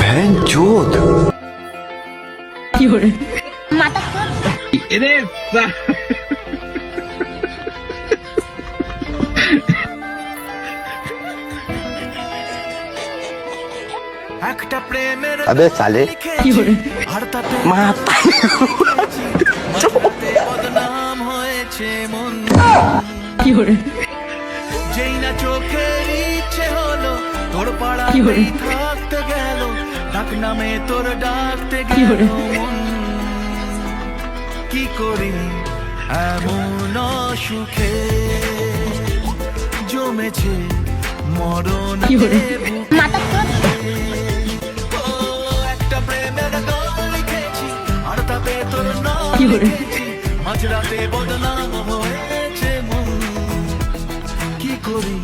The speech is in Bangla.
ভ্যানচোদ একটা প্রেমের আবে সালে আর তাতে বদনাম হয়েছে মন যেই না চোখের ইচ্ছে হলো তোর পাড়ায় থাকতে গেল ডাক নামে তোর ডাকতে গেল মন কি করি এমন সুখে জমেছে মরণ একটা প্রেমের গান লিখেছি আর তাতে তোর নাম লিখেছি মাঝরাতে বদনাম হয়েছে মন কি করি